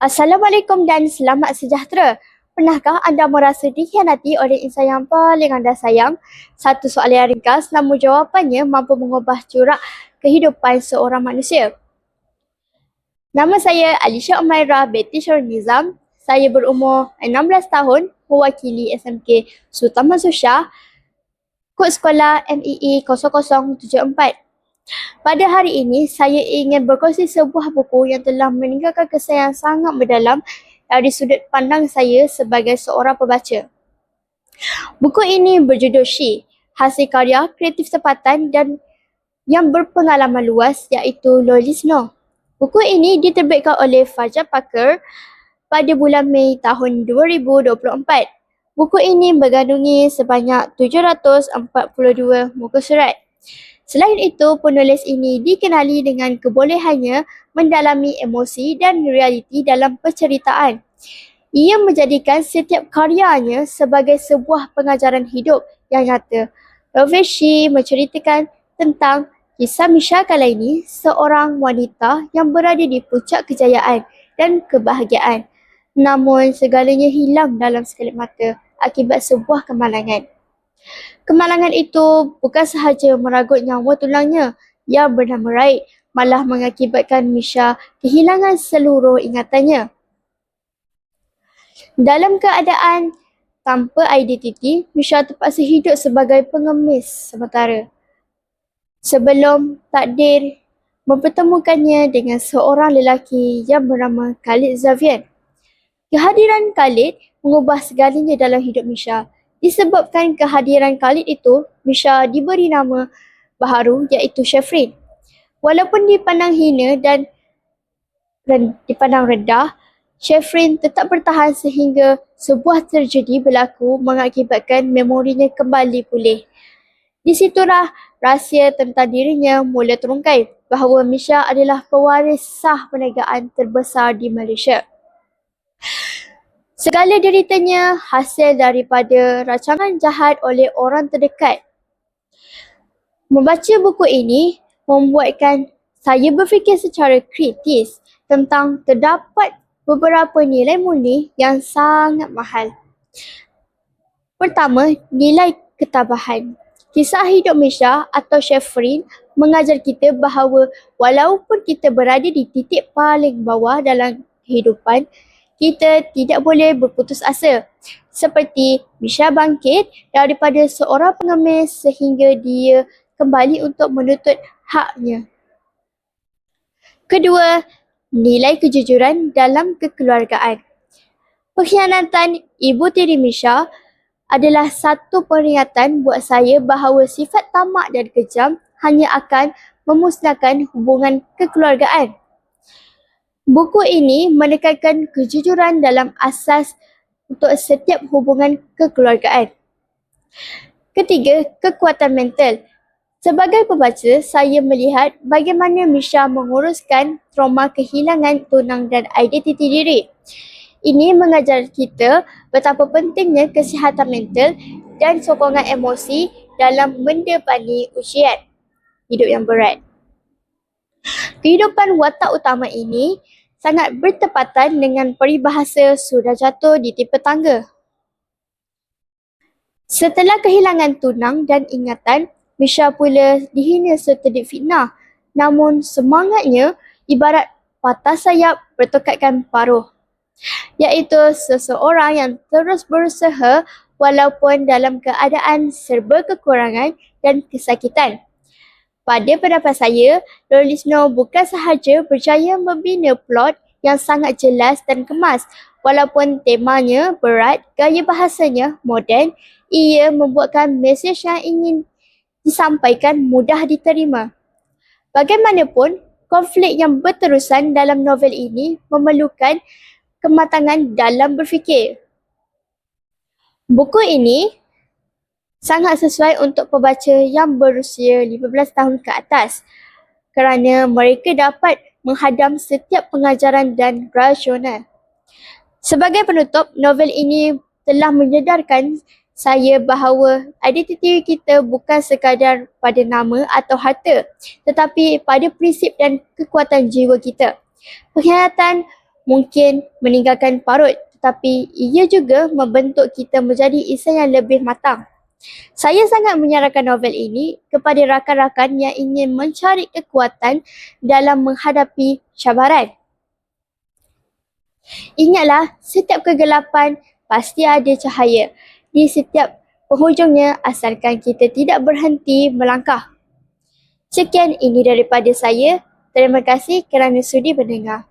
Assalamualaikum dan selamat sejahtera. Pernahkah anda merasa dikhianati oleh insan yang paling anda sayang? Satu soalan yang ringkas, namun jawapannya mampu mengubah corak kehidupan seorang manusia. Nama saya Alisha Umairah binti Syarul Nizam. Saya berumur 16 tahun, mewakili SMK Sultan Mansur Shah, kod sekolah MEE 0074. Pada hari ini, saya ingin berkongsi sebuah buku yang telah meninggalkan kesan yang sangat mendalam dari sudut pandang saya sebagai seorang pembaca. Buku ini berjudul She, hasil karya kreatif tempatan dan yang berpengalaman luas iaitu Lolly Snow. Buku ini diterbitkan oleh Fajar Packer pada bulan Mei tahun 2024. Buku ini mengandungi sebanyak 742 muka surat. Selain itu, penulis ini dikenali dengan kebolehannya mendalami emosi dan realiti dalam penceritaan. Ia menjadikan setiap karyanya sebagai sebuah pengajaran hidup yang nyata. Novel She menceritakan tentang kisah Misha Kalaini, seorang wanita yang berada di puncak kejayaan dan kebahagiaan. Namun, segalanya hilang dalam sekelip mata akibat sebuah kemalangan. Kemalangan itu bukan sahaja meragut nyawa tulangnya yang bernama Raid, malah mengakibatkan Misha kehilangan seluruh ingatannya. Dalam keadaan tanpa identiti, Misha terpaksa hidup sebagai pengemis sementara. Sebelum takdir mempertemukannya dengan seorang lelaki yang bernama Khalid Zavian. Kehadiran Khalid mengubah segalanya dalam hidup Misha. Disebabkan kehadiran Khalid itu, Misha diberi nama baharu iaitu Shefrin. Walaupun dipandang hina dan dipandang rendah, Shefrin tetap bertahan sehingga sebuah tragedi berlaku mengakibatkan memorinya kembali pulih. Di situlah rahsia tentang dirinya mula terungkai bahawa Misha adalah pewaris sah perniagaan terbesar di Malaysia. Segala deritanya hasil daripada rancangan jahat oleh orang terdekat. Membaca buku ini membuatkan saya berfikir secara kritis tentang terdapat beberapa nilai murni yang sangat mahal. Pertama, nilai ketabahan. Kisah hidup Misha atau Shefrin mengajar kita bahawa walaupun kita berada di titik paling bawah dalam kehidupan, kita tidak boleh berputus asa. Seperti Misha bangkit daripada seorang pengemis sehingga dia kembali untuk menuntut haknya. Kedua, nilai kejujuran dalam kekeluargaan. Pengkhianatan ibu tiri Misha adalah satu peringatan buat saya bahawa sifat tamak dan kejam hanya akan memusnahkan hubungan kekeluargaan. Buku ini menekankan kejujuran dalam asas untuk setiap hubungan kekeluargaan. Ketiga, kekuatan mental. Sebagai pembaca, saya melihat bagaimana Misha menguruskan trauma kehilangan tunang dan identiti diri. Ini mengajar kita betapa pentingnya kesihatan mental dan sokongan emosi dalam mendepani ujian hidup yang berat. Kehidupan watak utama ini sangat bertepatan dengan peribahasa sudah jatuh di tipe tangga. Setelah kehilangan tunang dan ingatan, Misha pula dihina serta difitnah. Namun semangatnya ibarat patah sayap bertukatkan paruh, iaitu seseorang yang terus berusaha walaupun dalam keadaan serba kekurangan dan kesakitan. Pada pendapat saya, Lolly Snow bukan sahaja berjaya membina plot yang sangat jelas dan kemas. Walaupun temanya berat, gaya bahasanya moden, ia membuatkan mesej yang ingin disampaikan mudah diterima. Bagaimanapun, konflik yang berterusan dalam novel ini memerlukan kematangan dalam berfikir. Buku ini sangat sesuai untuk pembaca yang berusia 15 tahun ke atas kerana mereka dapat menghadam setiap pengajaran dan rasional. Sebagai penutup, novel ini telah menyedarkan saya bahawa identiti kita bukan sekadar pada nama atau harta, tetapi pada prinsip dan kekuatan jiwa kita. Pengkhianatan mungkin meninggalkan parut, tetapi ia juga membentuk kita menjadi insan yang lebih matang. Saya sangat menyarankan novel ini kepada rakan-rakan yang ingin mencari kekuatan dalam menghadapi cabaran. Ingatlah, setiap kegelapan pasti ada cahaya di setiap penghujungnya asalkan kita tidak berhenti melangkah. Sekian ini daripada saya. Terima kasih kerana sudi mendengar.